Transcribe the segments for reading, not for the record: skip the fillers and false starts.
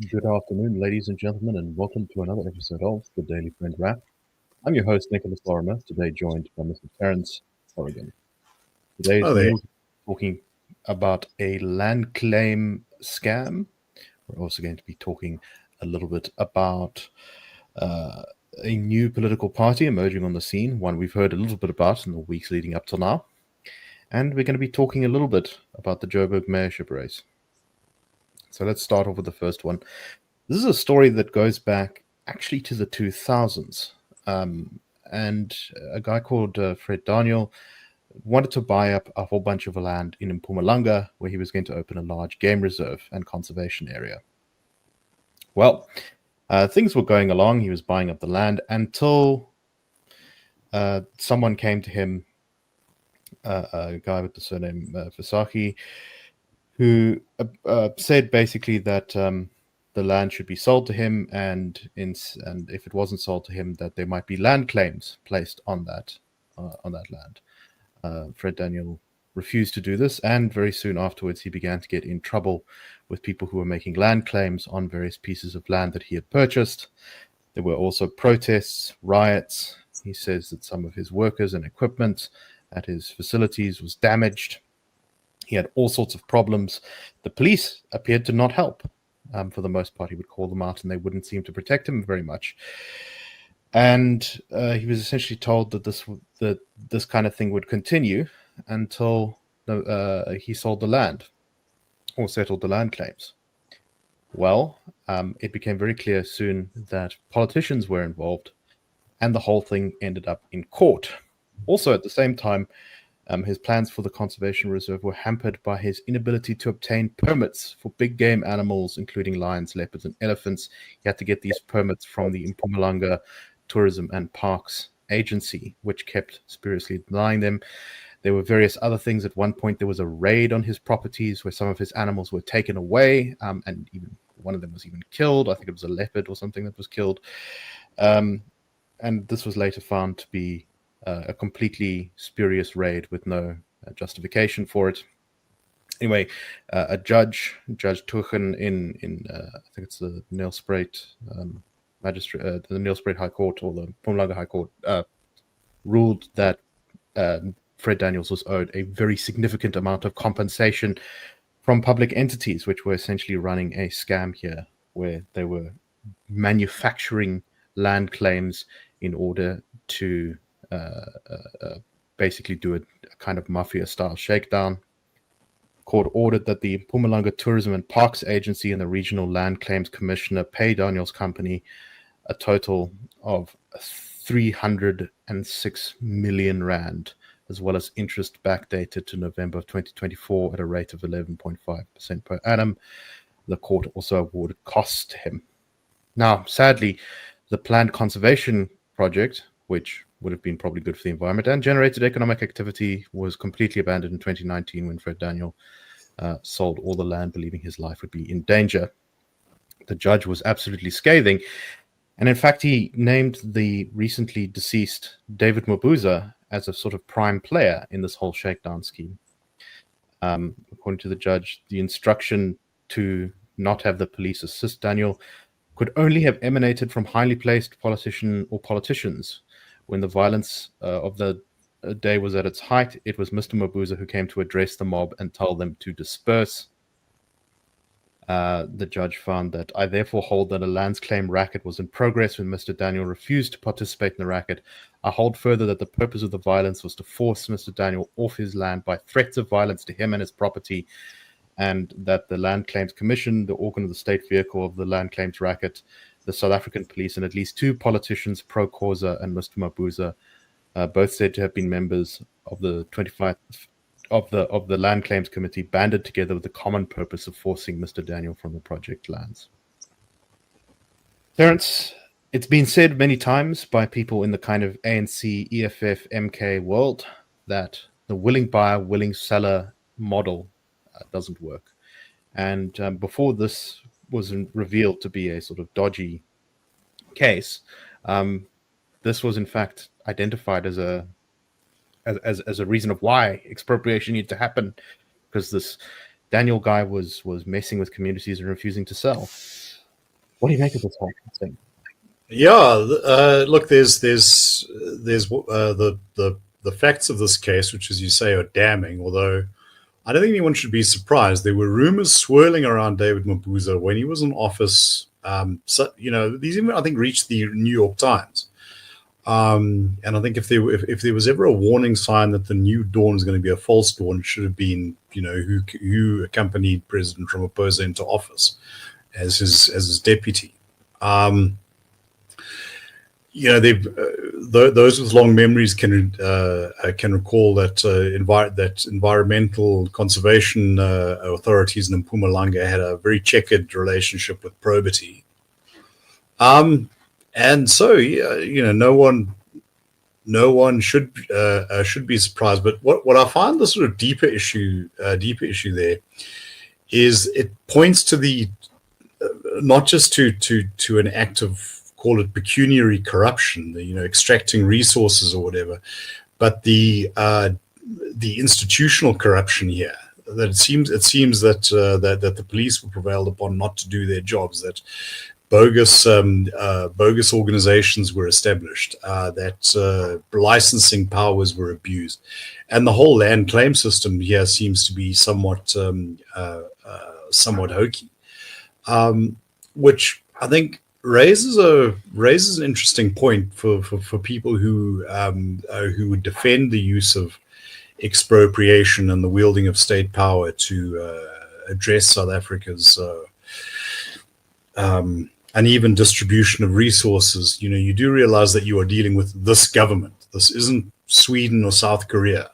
Good afternoon, ladies and gentlemen, and welcome to another episode of the Daily Friend Wrap. I'm your host, Nicholas Lorimer, today joined by Mr. Terence, Corrigan. Today's Oh, there. news talking about a land claim scam. We're also going to be talking a little bit about uh, a new political party emerging on the scene, one we've heard a little bit about in the weeks leading up till now. And we're going to be talking a little bit about the Joburg mayorship race. So let's start off with the first one. This is a story that goes back actually to the 2000s. And a guy called Fred Daniel wanted to buy up a whole bunch of land in Mpumalanga, where he was going to open a large game reserve and conservation area. Well, things were going along. He was buying up the land until someone came to him, a guy with the surname Fasaki, who said basically that the land should be sold to him, and if it wasn't sold to him, that there might be land claims placed on that land. Fred Daniel refused to do this, and very soon afterwards, he began to get in trouble with people who were making land claims on various pieces of land that he had purchased. There were also protests, riots. He says that some of his workers and equipment at his facilities was damaged. He had all sorts of problems. The police appeared to not help. For the most part, he would call them out, and they wouldn't seem to protect him very much. And he was essentially told that this kind of thing would continue until he sold the land or settled the land claims. Well, it became very clear soon that politicians were involved, and the whole thing ended up in court. Also, at the same time, his plans for the conservation reserve were hampered by his inability to obtain permits for big game animals, including lions, leopards, and elephants. He had to get these permits from the Mpumalanga Tourism and Parks Agency, which kept spuriously denying them. There were various other things. At one point, there was a raid on his properties where some of his animals were taken away, and even one of them was even killed. I think it was a leopard or something that was killed. And this was later found to be a completely spurious raid with no justification for it. Anyway, a Judge Tuchen in I think it's the Nelspruit magistrate, the Nelspruit High Court or the Mpumalanga High Court, ruled that Fred Daniels was owed a very significant amount of compensation from public entities, which were essentially running a scam here, where they were manufacturing land claims in order to basically do a kind of mafia-style shakedown. Court ordered that the Mpumalanga Tourism and Parks Agency and the Regional Land Claims Commissioner pay Daniel's company a total of 306 million rand, as well as interest backdated to November of 2024 at a rate of 11.5% per annum. The court also awarded costs to him. Now, sadly, the planned conservation project, which would have been probably good for the environment and generated economic activity, was completely abandoned in 2019 when Fred Daniel sold all the land, believing his life would be in danger. The judge was absolutely scathing, and in fact, he named the recently deceased David Mabuza as a sort of prime player in this whole shakedown scheme. According to the judge, the instruction to not have the police assist Daniel could only have emanated from highly placed politician or politicians. When the violence of the day was at its height, it was Mr. Mabuza who came to address the mob and tell them to disperse. The judge found that I therefore hold that a lands claim racket was in progress when Mr. Daniel refused to participate in the racket. I hold further that the purpose of the violence was to force Mr. Daniel off his land by threats of violence to him and his property, and that the Land Claims Commission, the organ of the state vehicle of the land claims racket, the South African police, and at least two politicians, Pro Causa and Mr. Mabuza, both said to have been members of the 25th of the Land Claims Committee, banded together with the common purpose of forcing Mr. Daniel from the project lands. Terence, it's been said many times by people in the kind of ANC, EFF, MK world that the willing buyer, willing seller model doesn't work. And before this was revealed to be a sort of dodgy case, this was in fact identified as a reason of why expropriation needed to happen, because this Daniel guy was messing with communities and refusing to sell. What do you make of this whole thing? Yeah, look, there's the facts of this case, which, as you say, are damning. Although I don't think anyone should be surprised. There were rumors swirling around David Mabuza when he was in office. So, these even, I think, reached the New York Times. And I think if there was ever a warning sign that the new dawn is going to be a false dawn, it should have been, who accompanied President Ramaphosa into office as his deputy. Those with long memories can recall that environmental conservation authorities in Mpumalanga had a very checkered relationship with probity. And so, no one should be surprised. But what I find the sort of deeper issue there is it points to the not just to an act of, call it, pecuniary corruption, extracting resources or whatever, but the institutional corruption here. That it seems that the police were prevailed upon not to do their jobs. That bogus organizations were established. That licensing powers were abused, and the whole land claim system here seems to be somewhat hokey, which I think raises an interesting point for people who would defend the use of expropriation and the wielding of state power to address South Africa's uneven distribution of resources. You do realize that you are dealing with this government. This isn't Sweden or South Korea.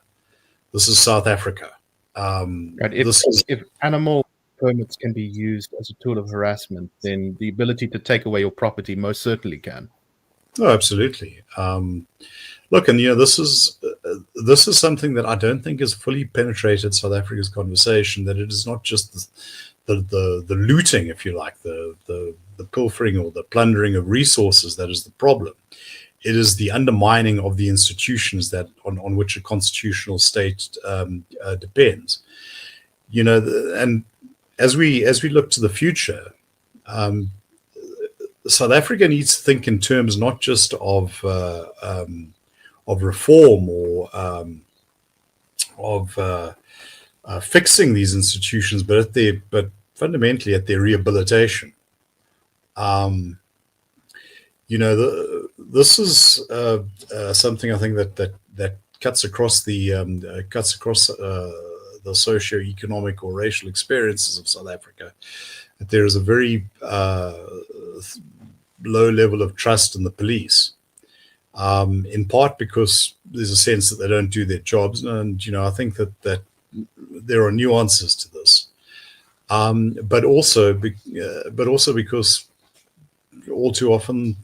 This is South Africa. Right. If animal permits can be used as a tool of harassment, then the ability to take away your property most certainly can. Oh, absolutely. Look, and this is something that I don't think has fully penetrated South Africa's conversation. That it is not just the looting, if you like, the pilfering or the plundering of resources that is the problem. It is the undermining of the institutions that on which a constitutional state depends. And as we look to the future, South Africa needs to think in terms not just of reform or of fixing these institutions, but fundamentally at their rehabilitation. This is something I think that cuts across the socio-economic or racial experiences of South Africa. That there is a very low level of trust in the police, in part because there's a sense that they don't do their jobs, and I think that there are nuances to this, but also because all too often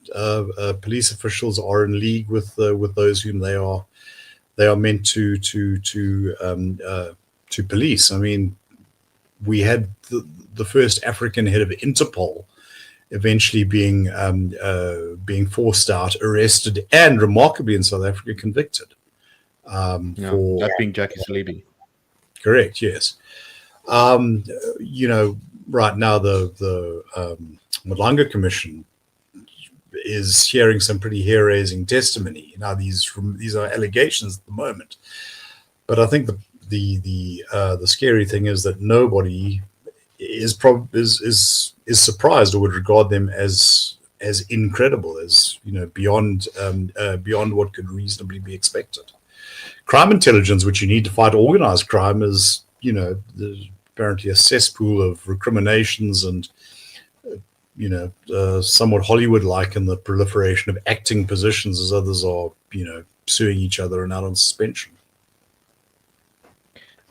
police officials are in league with those whom they are meant to police. I mean, we had the first African head of Interpol eventually being forced out, arrested, and remarkably in South Africa convicted. For that being Jackie Salebi. Correct. Yes. Right now the Mpumalanga Commission is hearing some pretty hair-raising testimony. Now these are allegations at the moment, but I think the scary thing is that nobody is surprised or would regard them as incredible, as beyond what could reasonably be expected. Crime intelligence, which you need to fight organized crime, is there's apparently a cesspool of recriminations and somewhat Hollywood-like in the proliferation of acting positions as others are suing each other and out on suspension.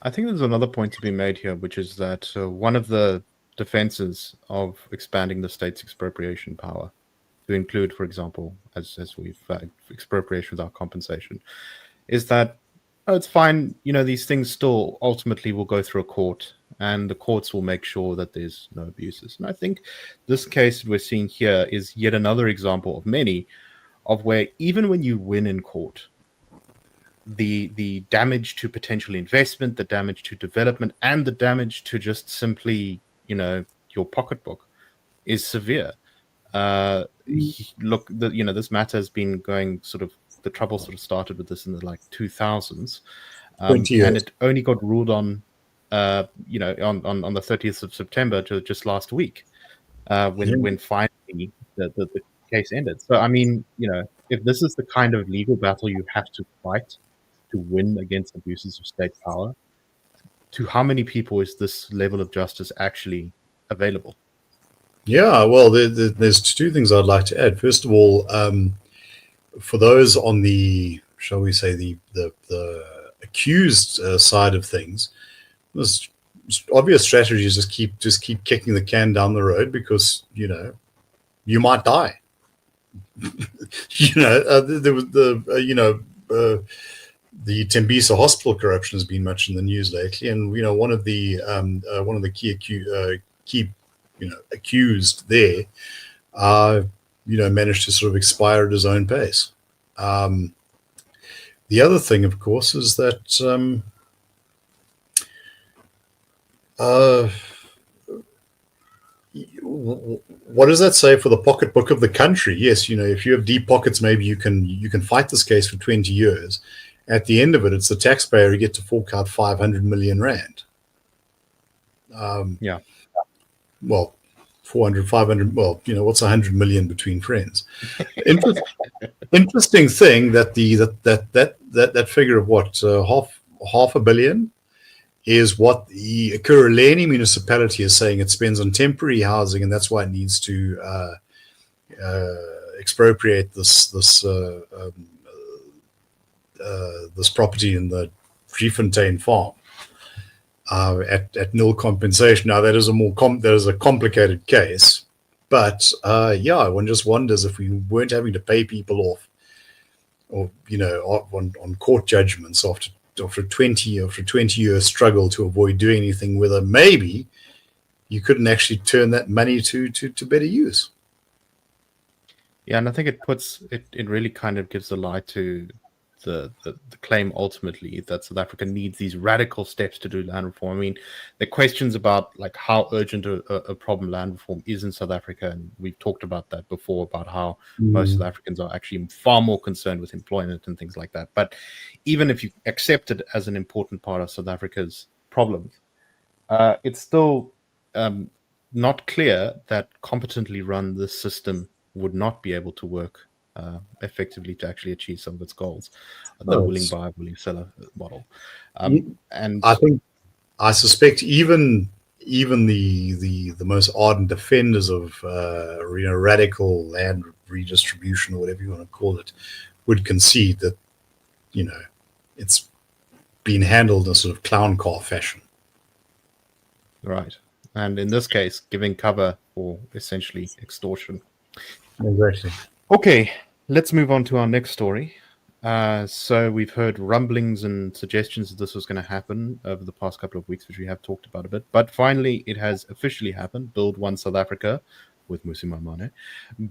I think there's another point to be made here, which is that one of the defenses of expanding the state's expropriation power to include, for example, as we've expropriation without compensation, is that it's fine. These things still ultimately will go through a court, and the courts will make sure that there's no abuses. And I think this case we're seeing here is yet another example of many of where even when you win in court, the damage to potential investment, the damage to development, and the damage to just simply, your pocketbook is severe. Look, this matter has been going sort of, the trouble sort of started with this in the like 2000s, 20 and years. it only got ruled on, on the 30th of September, just last week, Yeah. when finally the case ended. So I mean, if this is the kind of legal battle you have to fight to win against abuses of state power, to how many people is this level of justice actually available? Yeah, well, there's two things I'd like to add. First of all, for those on the, shall we say, the accused side of things, there's obvious strategies. Just keep kicking the can down the road because you might die. There was the Tembisa hospital corruption has been much in the news lately, and one of the key accused there, uh, managed to sort of expire at his own pace. Um, the other thing, of course, is that uh, what does that say for the pocketbook of the country? Yes, if you have deep pockets, maybe you can fight this case for 20 years. At the end of it, it's the taxpayer who get to fork out 500 million rand. Yeah. Well, 400, 500. Well, what's 100 million between friends? Interesting thing that that figure of what, half a billion is what the Ekurhuleni municipality is saying it spends on temporary housing, and that's why it needs to expropriate this property in the Driefontein farm at nil compensation. Now that is a complicated case, but one just wonders if we weren't having to pay people off, or on court judgments after 20-year struggle to avoid doing anything with it, maybe you couldn't actually turn that money to better use. Yeah, and I think it really kind of gives the lie to the claim ultimately that South Africa needs these radical steps to do land reform. I mean, the questions about like how urgent a problem land reform is in South Africa, and we've talked about that before, about how most South Africans are actually far more concerned with employment and things like that. But even if you accept it as an important part of South Africa's problems, it's still not clear that competently run this system would not be able to work effectively to actually achieve some of its goals, the willing buyer, willing seller model. And I suspect even the most ardent defenders of radical land redistribution, or whatever you want to call it, would concede that it's been handled in a sort of clown car fashion. Right. And in this case, giving cover for essentially extortion. Exactly. Okay, let's move on to our next story. So we've heard rumblings and suggestions that this was going to happen over the past couple of weeks, which we have talked about a bit. But finally, it has officially happened. Build One South Africa with Mmusi Maimane,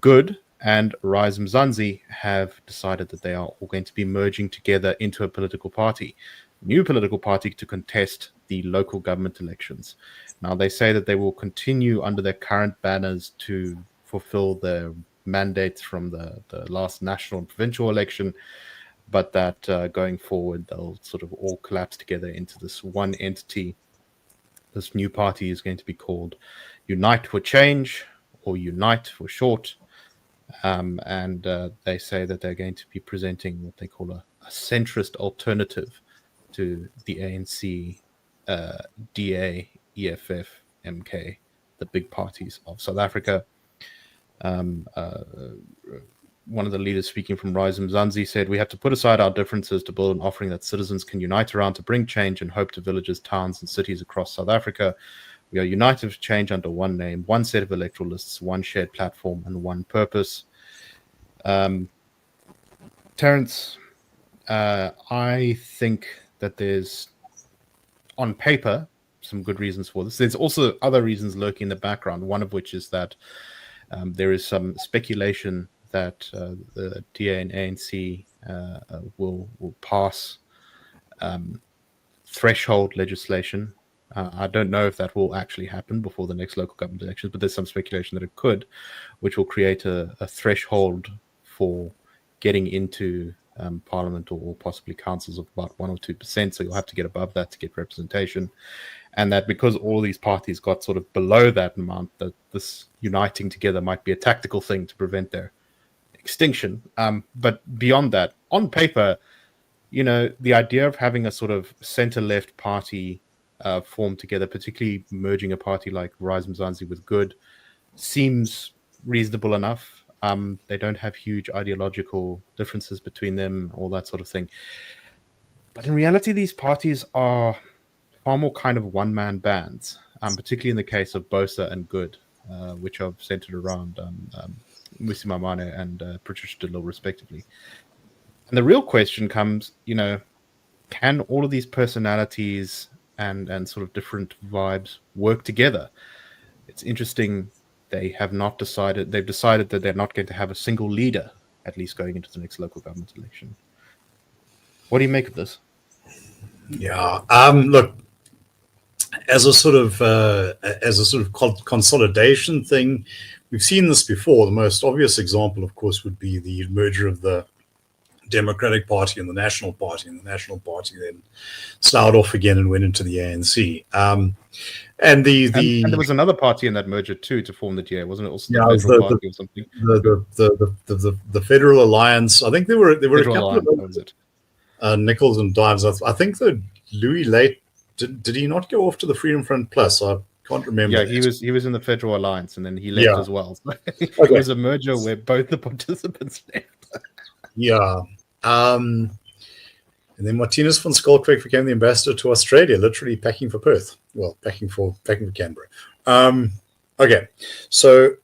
Good, and Rise Mzansi have decided that they are all going to be merging together into a political party, new political party to contest the local government elections. Now, they say that they will continue under their current banners to fulfill their mandates from the last national and provincial election, but that going forward, they'll sort of all collapse together into this one entity. This new party is going to be called Unite for Change, or Unite for short. And they say that they're going to be presenting what they call a centrist alternative to the ANC, DA, EFF, MK, the big parties of South Africa. One of the leaders speaking from Rise Mzansi said, "We have to put aside our differences to build an offering that citizens can unite around to bring change and hope to villages, towns, and cities across South Africa. We are united for change under one name, one set of electoral lists, one shared platform, and one purpose." Terence, I think that there's, on paper, some good reasons for this. There's also other reasons lurking in the background, one of which is that there is some speculation that the DA and ANC will pass threshold legislation I don't know if that will actually happen before the next local government elections, but there's some speculation that it could, which will create a threshold for getting into parliament or possibly councils of about 1 or 2%. So you'll have to get above that to get representation. And that because all these parties got sort of below that amount, that this uniting together might be a tactical thing to prevent their extinction. But beyond that, on paper, the idea of having a sort of center-left party form together, particularly merging a party like Rise Mzansi with Good, seems reasonable enough. They don't have huge ideological differences between them, all that sort of thing. But in reality, these parties are far more kind of one-man bands, particularly in the case of BOSA and Good, which are centered around Mmusi Maimane and Patricia de Lille, respectively. And the real question comes, can all of these personalities and sort of different vibes work together? It's interesting. They've decided that they're not going to have a single leader, at least going into the next local government election. What do you make of this? Yeah. Look, as a sort of consolidation thing, we've seen this before. The most obvious example, of course, would be the merger of the Democratic Party and the National Party, and the National Party then sloughed off again and went into the ANC. And there was another party in that merger too to form the DA, wasn't it? Also, the Federal Party or something. The Federal Alliance. I think there were Federal a couple Alliance, of nickels and dimes. I think that Louis Late did he not go off to the Freedom Front Plus? I can't remember. Yeah, he was in the Federal Alliance and then he left as well. So it was a merger where both the participants left. Yeah. And then Martinez van Schalkwyk became the ambassador to Australia, literally packing for Perth. Well, packing for Canberra. Okay, so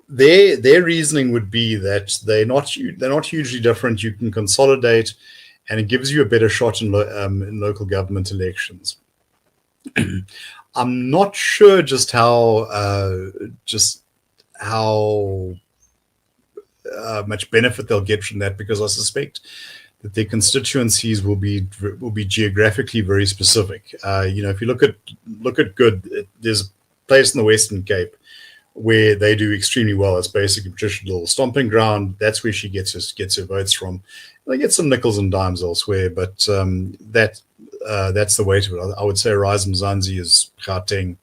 their reasoning would be that they're not hugely different. You can consolidate, and it gives you a better shot in local government elections. I'm not sure just how much benefit they'll get from that, because I suspect that their constituencies will be geographically very specific. If you look at Good, there's a place in the Western Cape where they do extremely well. It's basically Patricia de Lille's stomping ground. That's where she gets her votes from. They get some nickels and dimes elsewhere, but that's the way to it. I would say Rise Mzansi is Gauteng,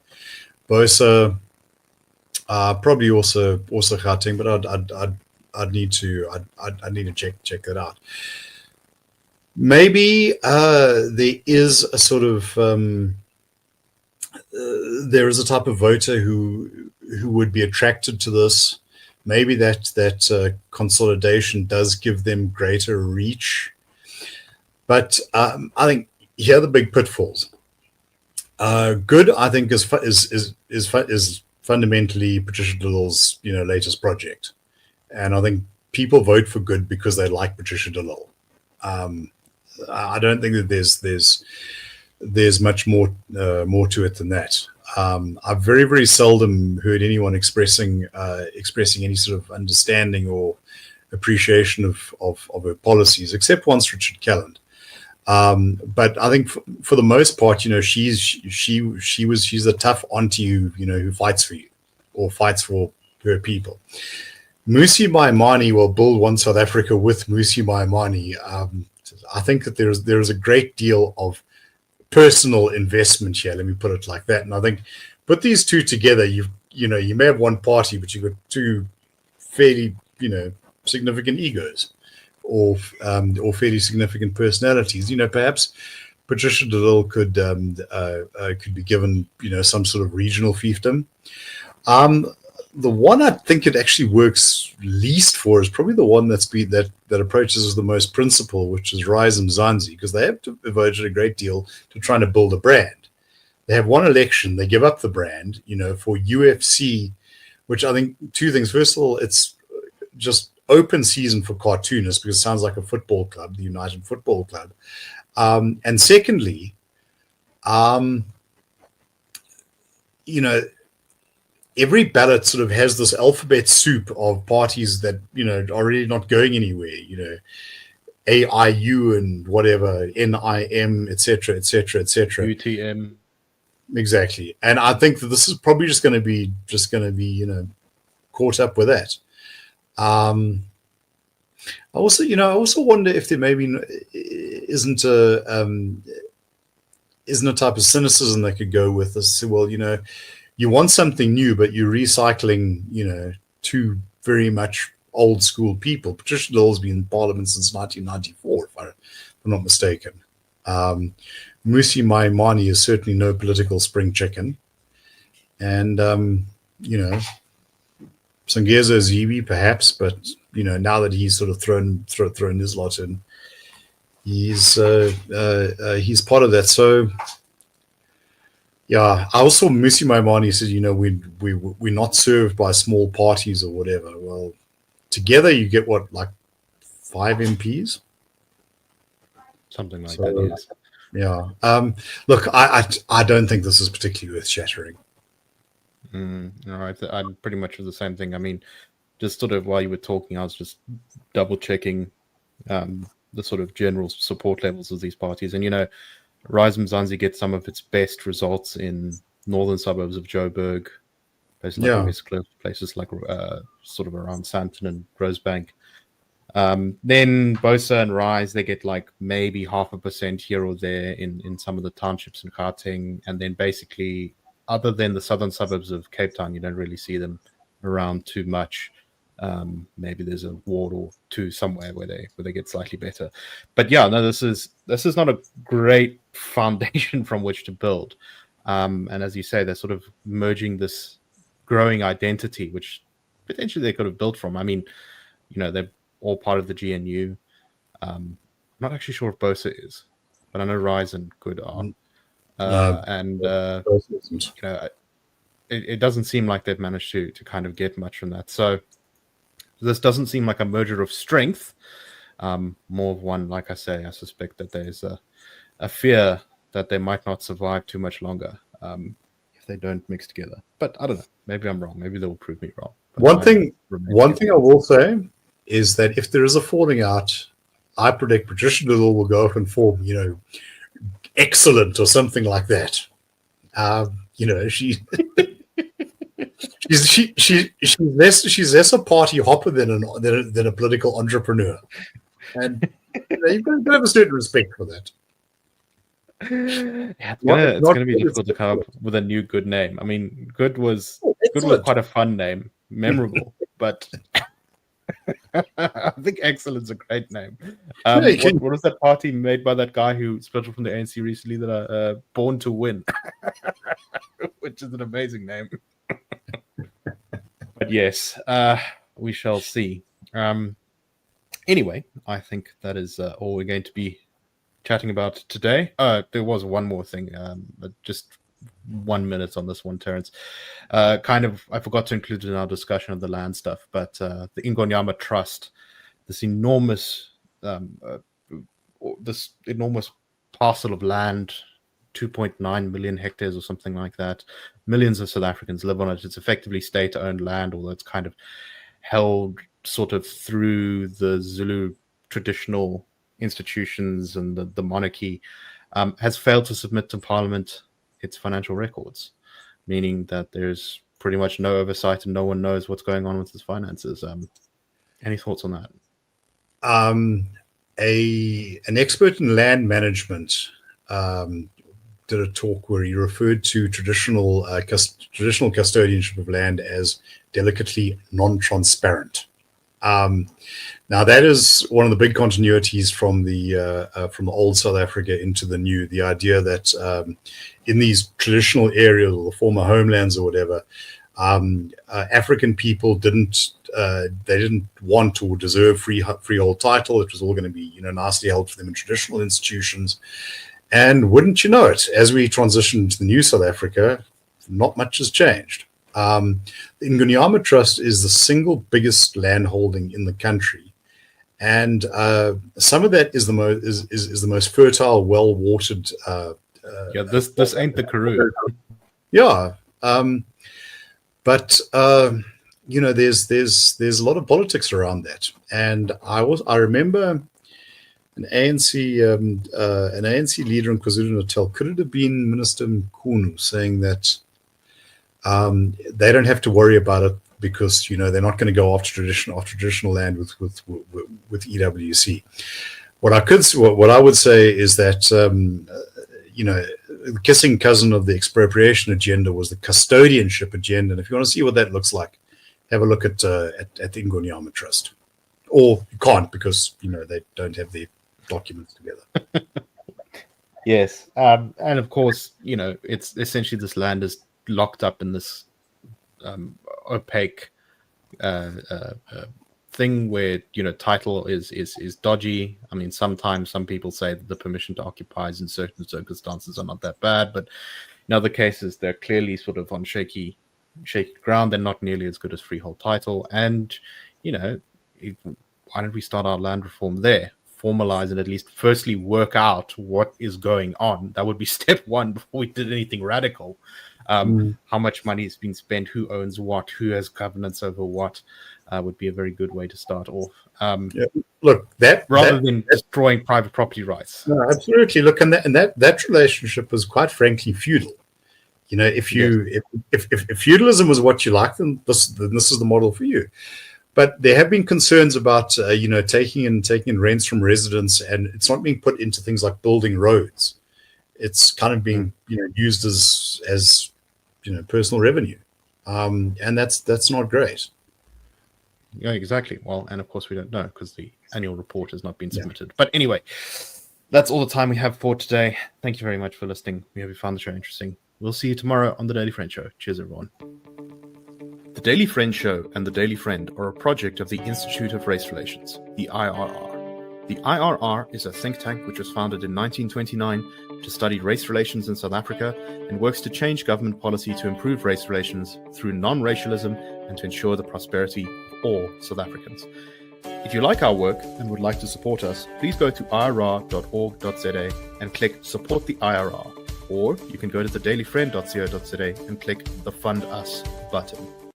BOSA probably also Gauteng, but I'd need to check that out. Maybe there is a sort of there is a type of voter who would be attracted to this. Maybe that consolidation does give them greater reach. But I think here are the big pitfalls. Good, I think, is fundamentally Patricia de Lille's latest project. And I think people vote for Good because they like Patricia de Lille. I don't think that there's much more to it than that. I've very, very seldom heard anyone expressing any sort of understanding or appreciation of her policies, except once Richard Calland. But I think for the most part, she's a tough auntie who fights for you or fights for her people. Mmusi Maimane will build One South Africa with Mmusi Maimane. I think that there is a great deal of personal investment here. Let me put it like that. And I think put these two together, you may have one party, but you've got two fairly significant egos or fairly significant personalities. Perhaps Patricia de Lille could be given some sort of regional fiefdom. The one I think it actually works least for is probably the one that approaches as the most principled, which is Rise Mzansi, because they have devoted a great deal to trying to build a brand. They have one election, they give up the brand, for UFC, which I think two things. First of all, it's just open season for cartoonists because it sounds like a football club, the United Football Club. And secondly, every ballot sort of has this alphabet soup of parties that, are really not going anywhere. AIU and whatever, NIM, etc., etc., etc. UTM. Exactly. And I think that this is probably just going to be caught up with that. I also wonder if there maybe isn't a type of cynicism that could go with this. Well, you want something new, but you're recycling, two very much old school people. Patricia Lowell's been in Parliament since 1994, if I'm not mistaken. Musi Maimane is certainly no political spring chicken. And, Sangeza Zibi, perhaps, but, now that he's sort of thrown his lot in, he's part of that. So, yeah, I also Musi Maimane said, we're not served by small parties or whatever. Well, together you get what, like 5 MPs? Something like that, yes. Yeah. Look, I don't think this is particularly earth-shattering. No, I'm pretty much the same thing. I mean, just sort of while you were talking, I was just double-checking the sort of general support levels of these parties. And, Rise Mzansi gets some of its best results in northern suburbs of Joburg, places like Westcliff, places like sort of around Sandton and Rosebank. Then BOSA and Rise, they get like maybe 0.5% here or there in some of the townships in Gauteng. And then basically, other than the southern suburbs of Cape Town, you don't really see them around too much. Maybe there's a ward or two somewhere where they get slightly better. But yeah, no, this is not a great foundation from which to build. And as you say, they're sort of merging this growing identity, which potentially they could have built from. I mean, they're all part of the GNU. I'm not actually sure if BOSA is, but I know Rise and Good are. It doesn't seem like they've managed to kind of get much from that. So this doesn't seem like a merger of strength, more of one, like I say, I suspect that there's a fear that they might not survive too much longer if they don't mix together. But I don't know. Maybe I'm wrong. Maybe they'll prove me wrong. But one thing I will say is that if there is a falling out, I predict Patricia Little will go up and form, excellent or something like that. She's less a party hopper than a political entrepreneur, and you've got to have a certain respect for that. Yeah, it's going to be difficult to come up with a new good name. I mean, good was quite a fun name, memorable, but I think excellent's a great name. What was that party made by that guy who split from the ANC recently? That Born to Win, which is an amazing name. But yes, we shall see. Anyway, I think that is all we're going to be chatting about today. There was one more thing, but just 1 minute on this one, Terence. I forgot to include it in our discussion of the land stuff, but the Ingonyama Trust, this enormous parcel of land, 2.9 million hectares or something like that. Millions of South Africans live on it. It's effectively state-owned land, although it's kind of held sort of through the Zulu traditional institutions and the monarchy, has failed to submit to Parliament its financial records, meaning that there's pretty much no oversight and no one knows what's going on with its finances. Any thoughts on that? An expert in land management did a talk where he referred to traditional custodianship of land as delicately non-transparent. Now that is one of the big continuities from the old South Africa into the new. The idea that in these traditional areas or the former homelands or whatever, African people didn't want or deserve freehold title. It was all going to be nicely held for them in traditional institutions. And wouldn't you know it, as we transition to the new South Africa, not much has changed. The Ingonyama Trust is the single biggest land holding in the country, and some of that is the most fertile, well watered. This ain't the Karoo. Yeah, but there's a lot of politics around that, and I remember an ANC leader in KwaZulu-Natal. Could it have been Minister Mkhunu saying that they don't have to worry about it because they're not going to go after traditional land with EWC. What I would say is that the kissing cousin of the expropriation agenda was the custodianship agenda, and if you want to see what that looks like, have a look at the Ingonyama Trust. Or you can't because they don't have their documents together. Yes, and of course, it's essentially this land is locked up in this opaque thing where title is dodgy. I mean, sometimes some people say that the permission to occupy in certain circumstances are not that bad, but in other cases they're clearly sort of on shaky ground. They're not nearly as good as freehold title, and why don't we start our land reform there? Formalize and at least firstly work out what is going on. That would be step one before we did anything radical. How much money is being spent, who owns what, who has governance over what, would be a very good way to start off. Look, rather than destroying private property rights. No, absolutely. Look, and that relationship was quite frankly feudal. If feudalism was what you like, then this is the model for you. But there have been concerns about taking in rents from residents, and it's not being put into things like building roads. It's kind of being used as personal revenue, and that's not great. Yeah, exactly. Well, and of course we don't know because the annual report has not been submitted. But anyway, that's all the time we have for today. Thank you very much for listening. We hope you found the show interesting. We'll see you tomorrow on The Daily Friend Show. Cheers, everyone. The Daily Friend Show and The Daily Friend are a project of the Institute of Race Relations, the IRR. The IRR is a think tank which was founded in 1929 to study race relations in South Africa and works to change government policy to improve race relations through non-racialism and to ensure the prosperity of all South Africans. If you like our work and would like to support us, please go to irr.org.za and click Support the IRR. Or you can go to thedailyfriend.co.za and click the Fund Us button.